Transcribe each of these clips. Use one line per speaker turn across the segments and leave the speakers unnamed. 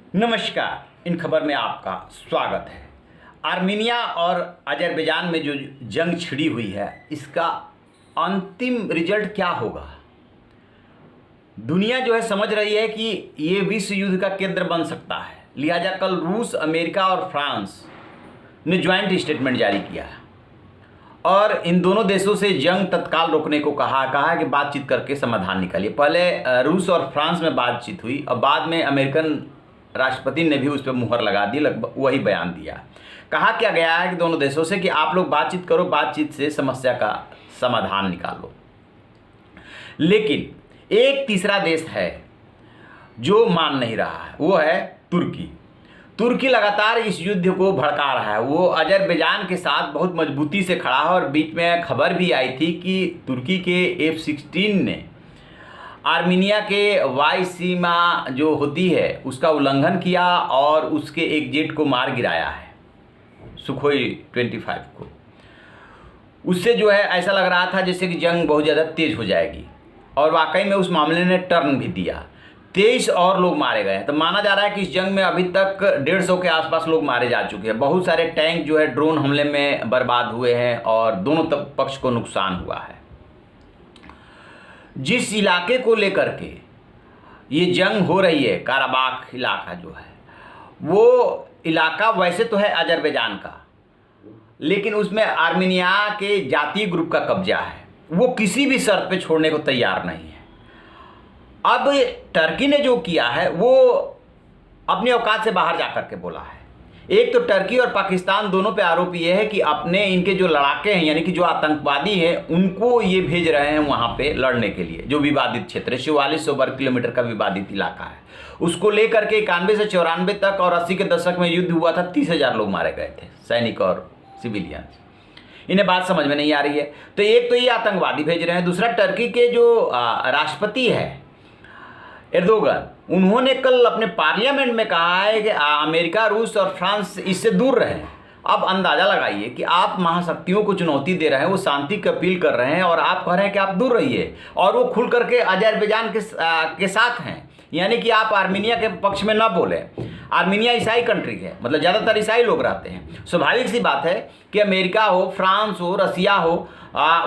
नमस्कार। इन खबर में आपका स्वागत है। आर्मीनिया और अजरबैजान में जो जंग छिड़ी हुई है, इसका अंतिम रिजल्ट क्या होगा? दुनिया जो है समझ रही है कि ये विश्व युद्ध का केंद्र बन सकता है। लिहाजा कल रूस, अमेरिका और फ्रांस ने ज्वाइंट स्टेटमेंट जारी किया है और इन दोनों देशों से जंग तत्काल रोकने को कहा है कि बातचीत करके समाधान निकालिए। पहले रूस और फ्रांस में बातचीत हुई और बाद में अमेरिकन राष्ट्रपति ने भी उस पर मुहर लगा दी, लगभग वही बयान दिया। कहा क्या गया है कि दोनों देशों से कि आप लोग बातचीत करो, बातचीत से समस्या का समाधान निकालो। लेकिन एक तीसरा देश है जो मान नहीं रहा है, वो है तुर्की। तुर्की लगातार इस युद्ध को भड़का रहा है। वो अजरबैजान के साथ बहुत मजबूती से खड़ा है और बीच में खबर भी आई थी कि तुर्की के F-16 ने आर्मीनिया के वायु सीमा जो होती है उसका उल्लंघन किया और उसके एक जेट को मार गिराया है, सुखोई 25 को। उससे जो है ऐसा लग रहा था जैसे कि जंग बहुत ज़्यादा तेज हो जाएगी और वाकई में उस मामले ने टर्न भी दिया। 23 और लोग मारे गए हैं। तो माना जा रहा है कि इस जंग में अभी तक 150 के आसपास लोग मारे जा चुके हैं। बहुत सारे टैंक जो है ड्रोन हमले में बर्बाद हुए हैं और दोनों पक्ष को नुकसान हुआ है। जिस इलाके को लेकर के ये जंग हो रही है, काराबाख इलाका जो है, वो इलाका वैसे तो है अजरबैजान का, लेकिन उसमें आर्मीनिया के जातीय ग्रुप का कब्जा है। वो किसी भी शर्त पे छोड़ने को तैयार नहीं है। अब टर्की ने जो किया है वो अपनी औकात से बाहर जाकर के बोला है। एक तो टर्की और पाकिस्तान दोनों पे आरोप ये है कि अपने इनके जो लड़ाके हैं, यानी कि जो आतंकवादी हैं, उनको ये भेज रहे हैं वहाँ पे लड़ने के लिए। जो विवादित क्षेत्र है, 4400 वर्ग किलोमीटर का विवादित इलाका है, उसको लेकर के 91 से 94 तक और 80 के दशक में युद्ध हुआ था। 30,000 लोग मारे गए थे, सैनिक और सिविलियंस। इन्हें बात समझ में नहीं आ रही है। तो एक तो ये आतंकवादी भेज रहे हैं, दूसरा टर्की के जो राष्ट्रपति है एर्दोगन, उन्होंने कल अपने पार्लियामेंट में कहा है कि अमेरिका, रूस और फ्रांस इससे दूर रहें। अब अंदाज़ा लगाइए कि आप महाशक्तियों को चुनौती दे रहे हैं, वो शांति की अपील कर रहे हैं और आप कह रहे हैं कि आप दूर रहिए, और वो खुल करके अजरबैजान के साथ हैं। यानी कि आप आर्मीनिया के पक्ष में ना बोलें। आर्मीनिया ईसाई कंट्री है, मतलब ज़्यादातर ईसाई लोग रहते हैं। स्वाभाविक सी बात है कि अमेरिका हो, फ्रांस हो, रसिया हो,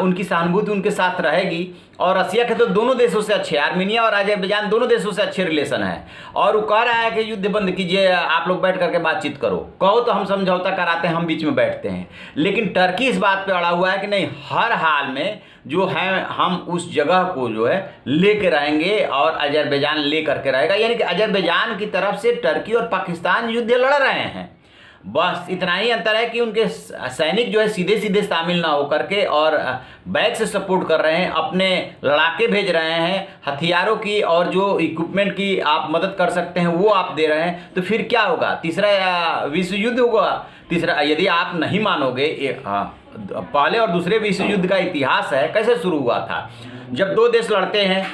उनकी सहानुभूति उनके साथ रहेगी। और रसिया के तो दोनों देशों से अच्छे, आर्मीनिया और अजरबैजान दोनों देशों से अच्छे रिलेशन है। और वो कह रहा है कि युद्ध बंद कीजिए, आप लोग बैठ करके बातचीत करो, कहो तो हम समझौता कराते हैं, हम बीच में बैठते हैं। लेकिन टर्की इस बात पे अड़ा हुआ है कि नहीं, हर हाल में जो है हम उस जगह को जो है लेके रहेंगे और अजरबैजान ले करके रहेगा। यानी कि अजरबैजान की तरफ से टर्की और पाकिस्तान युद्ध लड़ रहे हैं। बस इतना ही अंतर है कि उनके सैनिक जो है सीधे सीधे शामिल ना होकर के और बैक से सपोर्ट कर रहे हैं, अपने लड़ाके भेज रहे हैं, हथियारों की और जो इक्विपमेंट की आप मदद कर सकते हैं वो आप दे रहे हैं। तो फिर क्या होगा? तीसरा विश्व युद्ध होगा। तीसरा, यदि आप नहीं मानोगे, पहले और दूसरे विश्व युद्ध का इतिहास है, कैसे शुरू हुआ था। जब दो देश लड़ते हैं,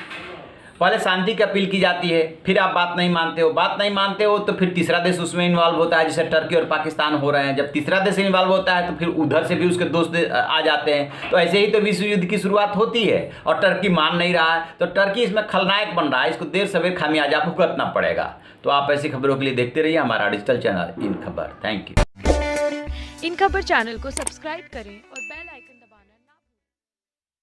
पहले शांति की अपील की जाती है, फिर आप बात नहीं मानते हो तो फिर तीसरा देश उसमें इन्वॉल्व होता है, जैसे टर्की और पाकिस्तान हो रहे हैं। जब तीसरा देश इन्वॉल्व होता है तो फिर उधर से भी उसके दोस्त आ जाते हैं। तो ऐसे ही तो विश्व युद्ध की शुरुआत होती है और टर्की मान नहीं रहा है, तो टर्की इसमें खलनायक बन रहा है। इसको देर सवेर खामियाजा भुगतना पड़ेगा। तो आप ऐसी खबरों के लिए देखते रहिए हमारा डिजिटल चैनल इन खबर। Thank you.
इन खबर चैनल को सब्सक्राइब करें और